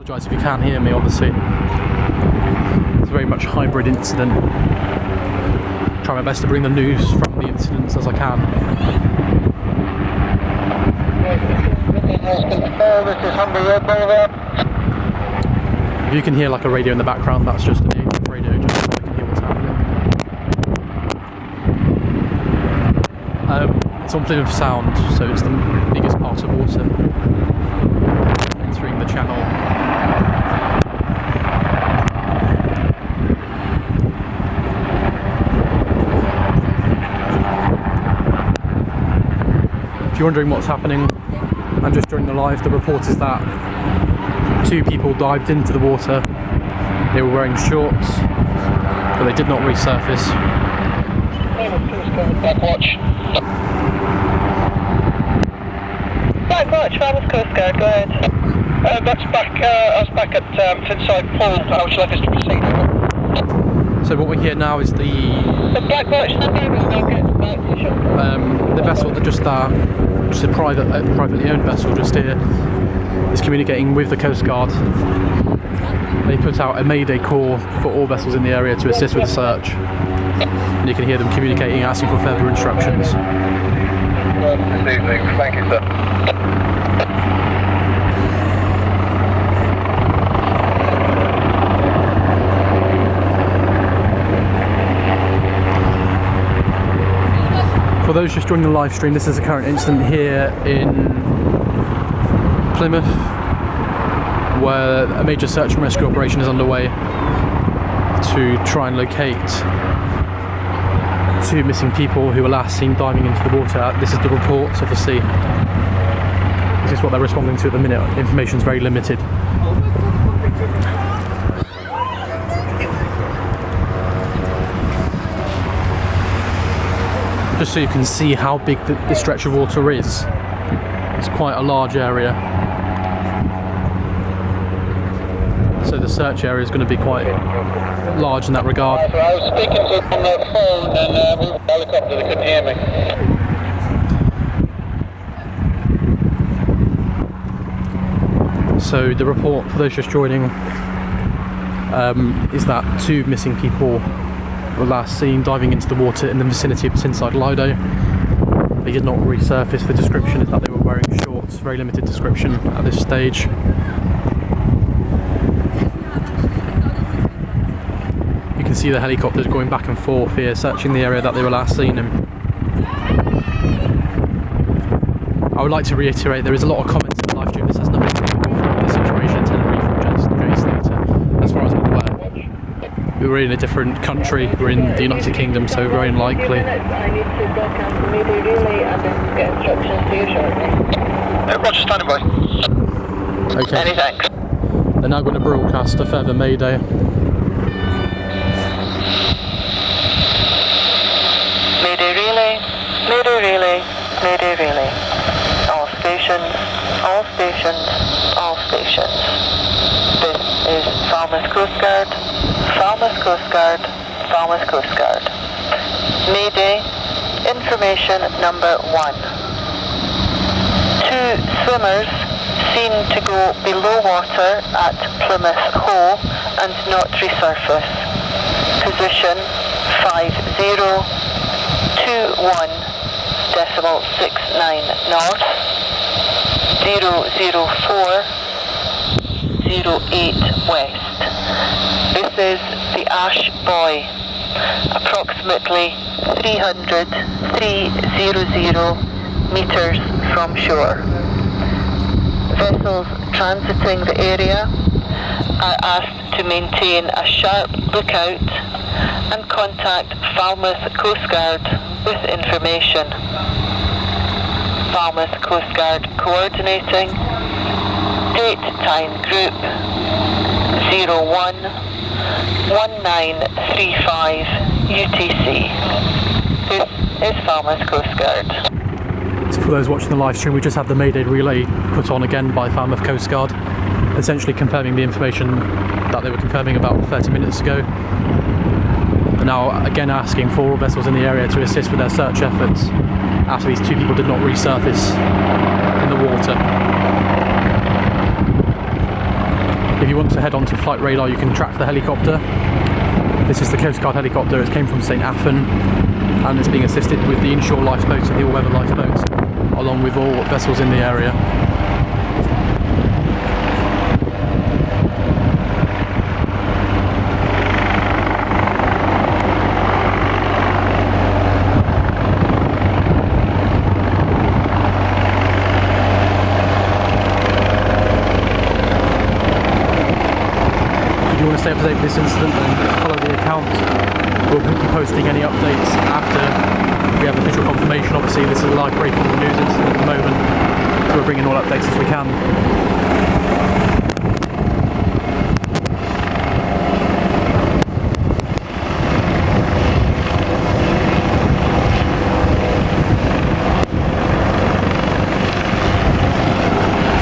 Apologise if you can't hear me, obviously. It's a very much hybrid incident. Try my best to bring the news from the incidents as I can. If you can hear like a radio in the background, that's just an AF radio, just so I can hear what's happening. It's on Plymouth Sound, so it's the biggest part of water entering the channel. If you're wondering what's happening, and just during the live, the report is that 2 people dived into the water. They were wearing shorts, but they did not resurface. Back Falmouth Coast Guard, go ahead. That's back, I was back at Finside Pool. How would you like us to proceed? So what we hear now is the vessel that just a privately owned vessel just here, is communicating with the Coast Guard. They put out a mayday call for all vessels in the area to assist with the search. And you can hear them communicating, asking for further instructions. This evening, thank you, sir. For those just joining the live stream, this is the current incident here in Plymouth, where a major search and rescue operation is underway to try and locate 2 missing people who were last seen diving into the water. This is the report of the sea. This is what they're responding to at the minute. Information is very limited. Just so you can see how big the stretch of water is. It's quite a large area. So the search area is going to be quite large in that regard. So I was speaking to them on the phone and we were helicopter, they couldn't hear me. So the report, for those just joining, is that 2 missing people were last seen diving into the water in the vicinity of Tinside Lido. They did not resurface. The description is that they were wearing shorts, very limited description at this stage. You can see the helicopters going back and forth here, searching the area that they were last seen in. I would like to reiterate, there is a lot of comments in the live stream. This has nothing to do with the situation Tenerife or J-Slater, as far as I'm aware. We're in a different country, we're in the United Kingdom, so very unlikely. I need to broadcast the mayday relay and then get instructions to you shortly. Roger, standing by. Okay. Many thanks. They're now going to broadcast a further mayday. Mayday relay, mayday relay, mayday relay. All stations, all stations, all stations. This is Falmouth Coast Guard, Falmouth Coast Guard, Falmouth Coast Guard. Mayday, information number 1. 2 swimmers seen to go below water at Plymouth Hoe and not resurface. Position 5021.69 north, 00408 west. This is the Ash Boy, approximately 300 meters from shore. Vessels transiting the area are asked to maintain a sharp lookout and contact Falmouth Coast Guard with information. Falmouth Coast Guard coordinating. Date time group 011935 UTC. This is Falmouth Coast Guard. So for those watching the live stream, we just had the Mayday relay put on again by Falmouth Coast Guard, essentially confirming the information that they were confirming about 30 minutes ago. And now again asking for all vessels in the area to assist with their search efforts after these 2 people did not resurface in the water. you want to head on to flight radar, you can track the helicopter. This is the Coast Guard helicopter. It came from St. Athan, and it's being assisted with the inshore lifeboats and the all-weather lifeboats, along with all vessels in the area. If you want to stay up to date with this incident and follow the account, we'll be posting any updates after we have official confirmation. Obviously this is a live breaking news incident at the moment, so we're bringing all updates as we can.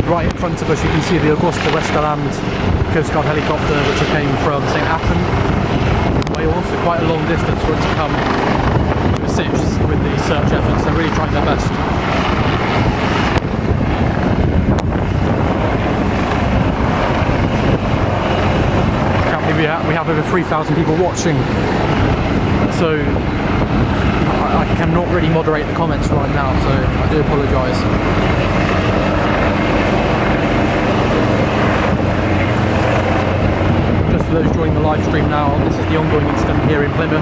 Right in front of us you can see the Augusta Westerland Coast Guard helicopter, which came from St. Athan, Wales, so quite a long distance for it to come to assist with the search efforts. They're really trying their best. Can't believe we have over 3,000 people watching, so I cannot really moderate the comments right now, so I do apologise. For those joining the live stream now, this is the ongoing incident here in Plymouth,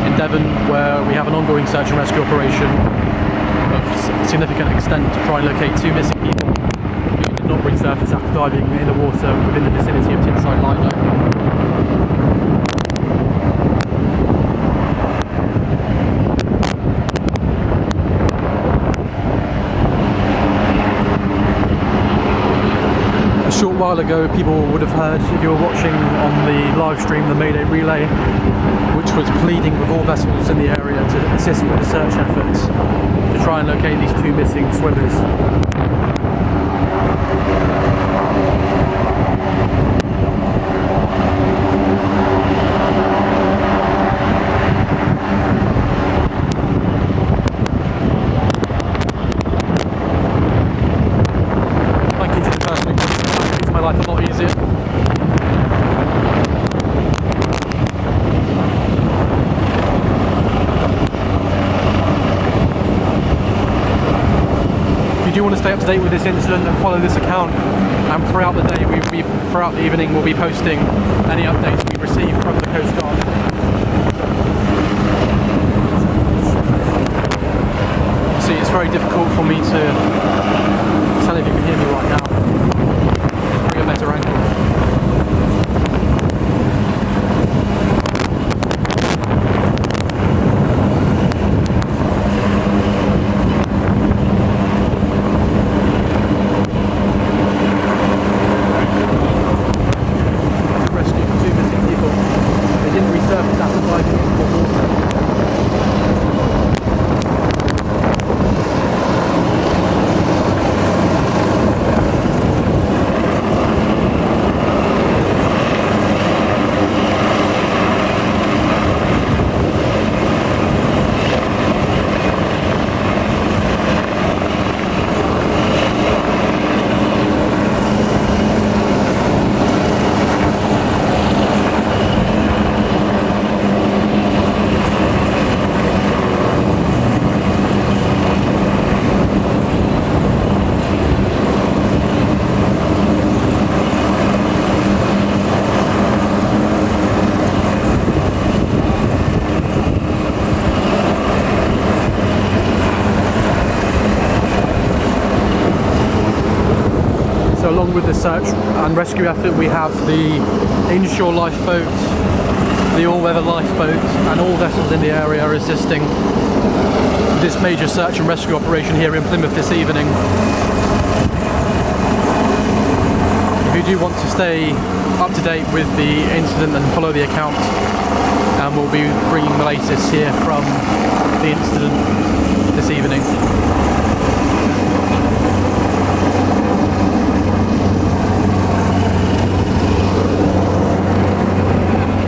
in Devon, where we have an ongoing search and rescue operation of significant extent to try and locate 2 missing people who did not resurface after diving in the water within the vicinity of Tinside Light. A short while ago, people would have heard, if you were watching on the live stream, the Mayday relay, which was pleading with all vessels in the area to assist with the search efforts to try and locate these 2 missing swimmers. Thank you to the person who makes my life a lot easier. If you do want to stay up to date with this incident and follow this account, and throughout the day, throughout the evening, we'll be posting any updates we receive from the Coast Guard. See, it's very difficult for me to tell if you can hear me right now. Bring a better angle. To rescue 2 missing people. They didn't resurface after diving into the water. So along with the search and rescue effort, we have the inshore lifeboat, the all-weather lifeboat, and all vessels in the area are assisting this major search and rescue operation here in Plymouth this evening. If you do want to stay up to date with the incident and follow the account, and we'll be bringing the latest here from the incident this evening.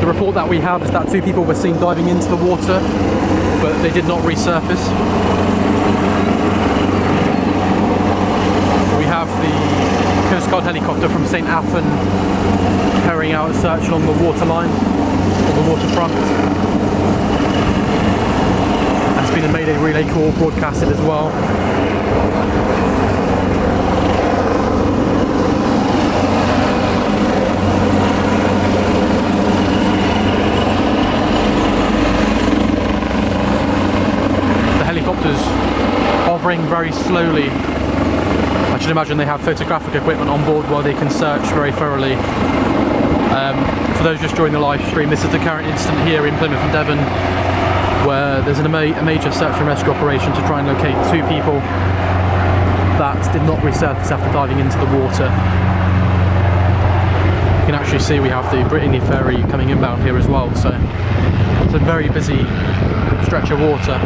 The report that we have is that 2 people were seen diving into the water, but they did not resurface. We have the Coast Coast Guard helicopter from St Athan carrying out a search along the waterline, or the waterfront. There's been a Mayday relay call broadcasted as well. The helicopter's hovering very slowly. I should imagine they have photographic equipment on board while they can search very thoroughly. For those just joining the live stream, this is the current incident here in Plymouth and Devon, where there's a major search and rescue operation to try and locate two people that did not resurface after diving into the water. You can actually see we have the Brittany ferry coming inbound here as well, so it's a very busy stretch of water.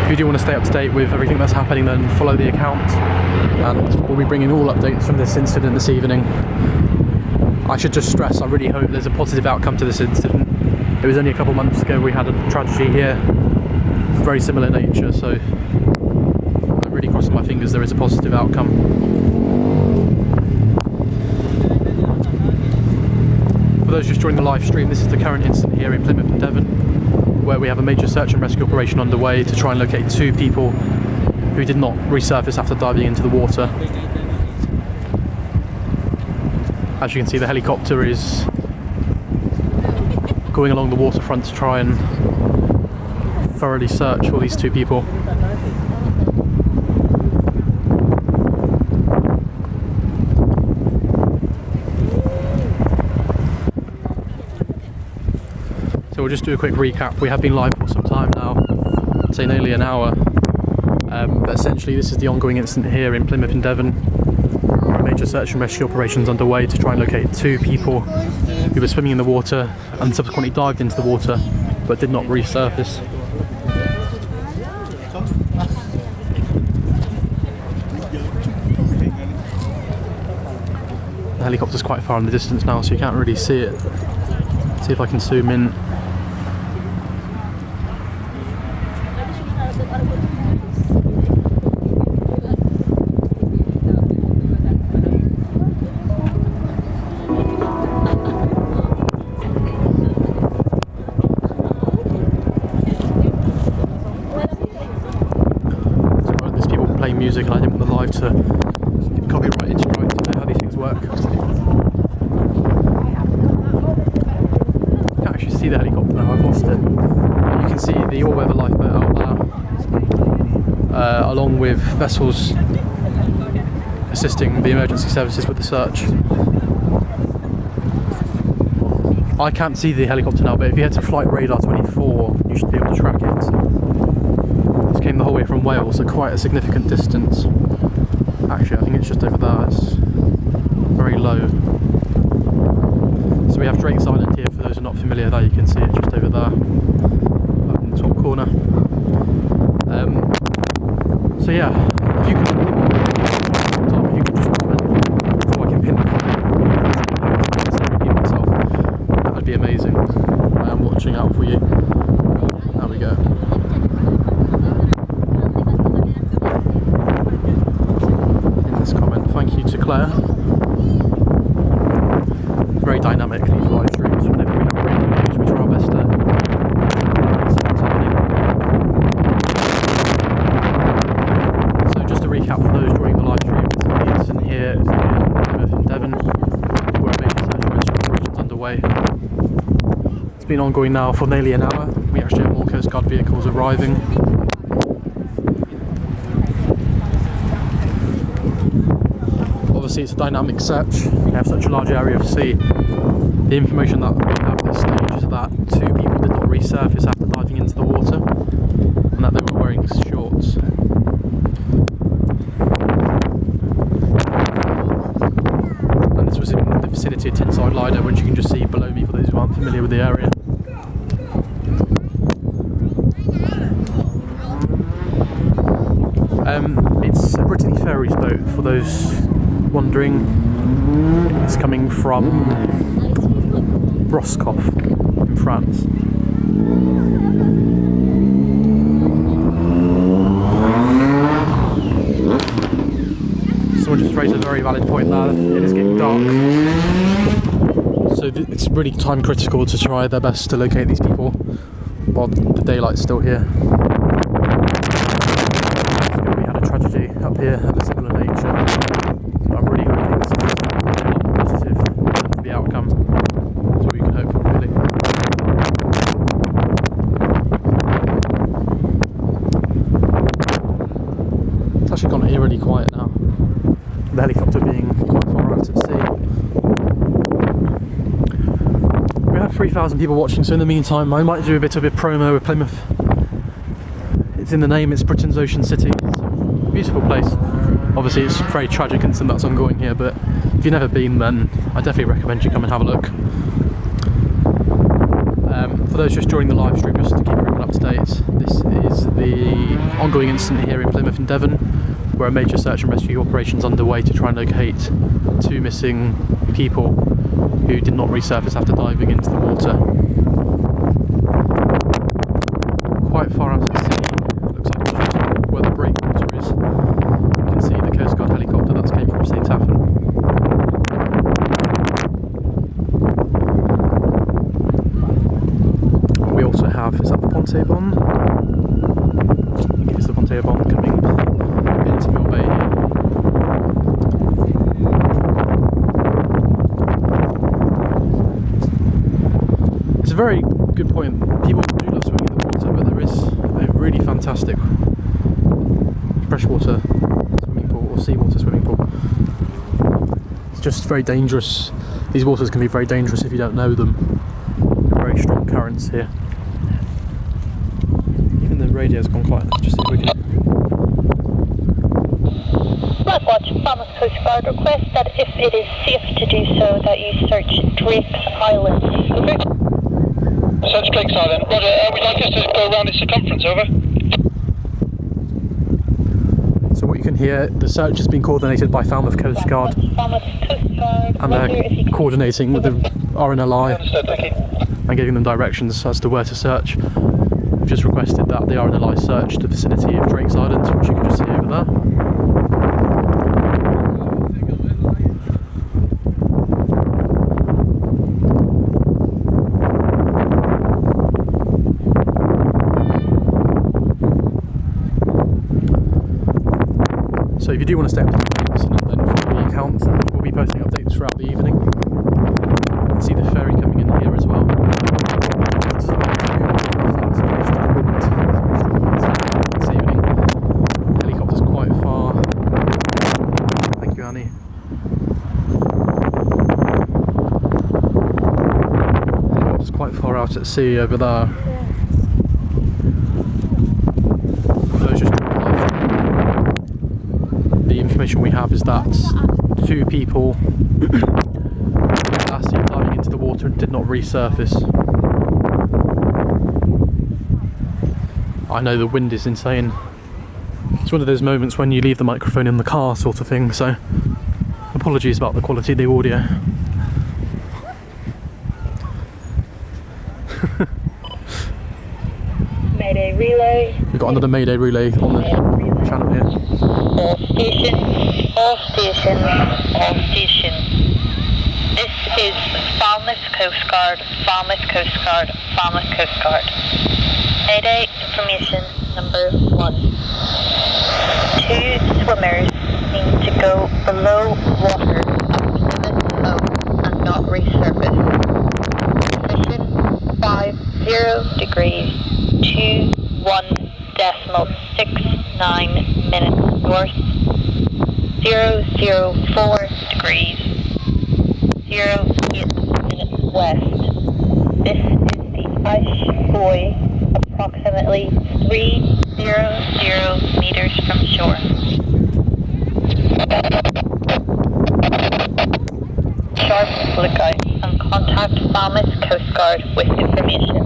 If you do want to stay up to date with everything that's happening, then follow the account, and we'll be bringing all updates from this incident this evening. I should just stress, I really hope there's a positive outcome to this incident. It was only a couple months ago we had a tragedy here of very similar nature, so I'm really crossing my fingers there is a positive outcome. For those just joining the live stream, this is the current incident here in Plymouth and Devon, where we have a major search and rescue operation underway to try and locate two people who did not resurface after diving into the water. As you can see, the helicopter is going along the waterfront to try and thoroughly search for these two people. So we'll just do a quick recap. We have been live for some time now, I'd say nearly an hour, but essentially this is the ongoing incident here in Plymouth and Devon. Major search and rescue operations underway to try and locate two people who were swimming in the water and subsequently dived into the water but did not resurface. The helicopter's quite far in the distance now, so you can't really see it. Let's see if I can zoom in. Music, and I didn't want the live to get copyrighted strike. To know how these things work. You can't actually see the helicopter now, I've lost it. You can see the all-weather lifeboat out there, along with vessels assisting the emergency services with the search. I can't see the helicopter now, but if you head to flight radar 24, you should be able to track it. Came the whole way from Wales, so quite a significant distance. Actually, I think it's just over there. It's very low. So we have Drake's Island here. For those who are not familiar, there you can see it just over there, up in the top corner. So yeah, if you can just comment, so I can pin the comment myself, that would be amazing. I am watching out for you. There we go. Thank you to Claire. Very dynamic, these live streams. Whenever we have a radio news, we try our best to So just to recap for those joining the live stream, this is the incident here in Plymouth and Devon, where a major search and rescue operation is underway. It's been ongoing now for nearly an hour. We actually have more Coast Guard vehicles arriving. Obviously it's a dynamic search. We have such a large area of sea. The information that we have at this stage is that two people did not resurface after diving into the water, and that they were wearing shorts. And this was in the vicinity of Tinside Lido, which you can just see below me for those who aren't familiar with the area. It's a Brittany ferries boat, for those wondering. It's coming from Roscoff in France. raised a very valid point there. It is getting dark, so it's really time critical to try their best to locate these people while the daylight's still here. We had a tragedy up here of a similar nature, so I'm really hoping this is a lot more positive than the outcome. That's what we can hope for, really. It's actually gone eerily quiet now, the helicopter being quite far out at sea. We have 3,000 people watching, so in the meantime I might do a bit of a promo with Plymouth. It's in the name, it's Britain's Ocean City. It's a beautiful place. Obviously it's a very tragic incident that's ongoing here, but if you've never been, then I definitely recommend you come and have a look. For those just joining the live stream, just to keep everyone up to date, this is the ongoing incident here in Plymouth in Devon, where a major search and rescue operation is underway to try and locate 2 missing people who did not resurface after diving into the water. Quite far out at sea, it looks like just where the breakwater is. You can see the Coast Guard helicopter that's came from St. Taffin. We also have, is that the Ponte Avon? I think it is the Ponte Avon coming into Mill Bay here. It's a very good point. People do love swimming in the water, but there is a really fantastic freshwater swimming pool or seawater swimming pool. It's just very dangerous. These waters can be very dangerous if you don't know them. Very strong currents here. Even the radio's gone quiet. Let's just see if we can. Blackwatch, Plymouth Coast Guard request that if it is safe to do so, that you search Drake's Island. Over. Search Drake's Island. Roger, we'd like us to go around its circumference, over. So what you can hear, the search has been coordinated by Falmouth Coast Guard, and they're coordinating with the RNLI and giving them directions as to where to search. We've just requested that the RNLI search the vicinity of Drake's Island, which you can just see over there. So if you do want to stay up to date with this incident, then follow the account. We'll be posting updates throughout the evening. You can see the ferry coming in here as well. This evening. Helicopter's quite far. Thank you, Annie. Helicopter's quite far out at sea over there. The information we have is that 2 people last year diving into the water and did not resurface. I know the wind is insane. It's one of those moments when you leave the microphone in the car sort of thing, so apologies about the quality of the audio. Mayday relay. We've got another Mayday relay on the channel here. All station, all station, all station. This is Falmouth Coast Guard, Falmouth Coast Guard, Falmouth Coast Guard. Mayday information number 1. 2 swimmers need to go below water at Plymouth Home and not resurface. Position 50 degrees, 21.69 minutes north, 004 degrees, 08 minutes west. This is the Ice Boy, approximately 300 meters from shore. Sharp lookout and contact Falmouth Coast Guard with information.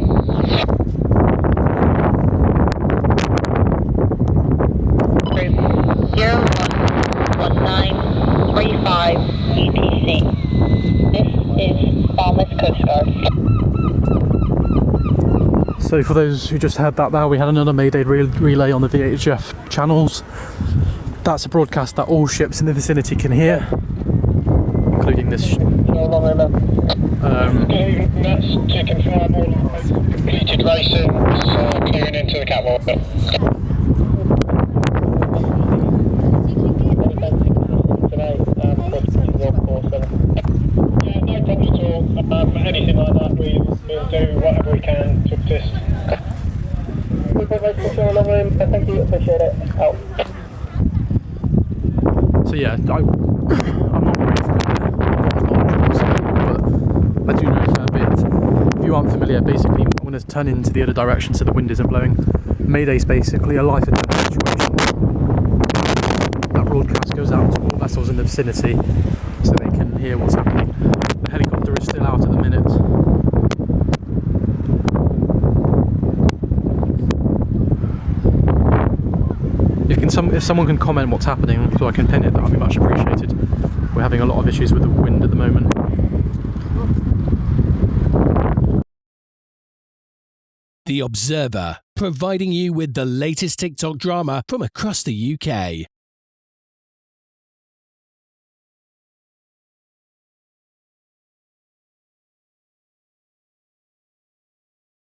Group 011935 UTC. This is Falmouth Coast Guard. So for those who just heard that there, we had another Mayday relay on the VHF channels. That's a broadcast that all ships in the vicinity can hear, including this. That's to confirm all completed racing, clearing into the catwalk. Yeah, no problem at all. Anything like that, we'll do whatever we can to assist. Thank you, appreciate it. Out. So yeah, I'm not very familiar, but I do know a fair bit. If you aren't familiar, basically I'm going to turn into the other direction so the wind isn't blowing. Mayday is basically a life and death situation. That broadcast goes out to all vessels in the vicinity so they can hear what's happening. The helicopter is still out at the minute. If someone can comment what's happening so I can pin it, that would be much appreciated. We're having a lot of issues with the wind at the moment. The Observer, providing you with the latest TikTok drama from across the UK.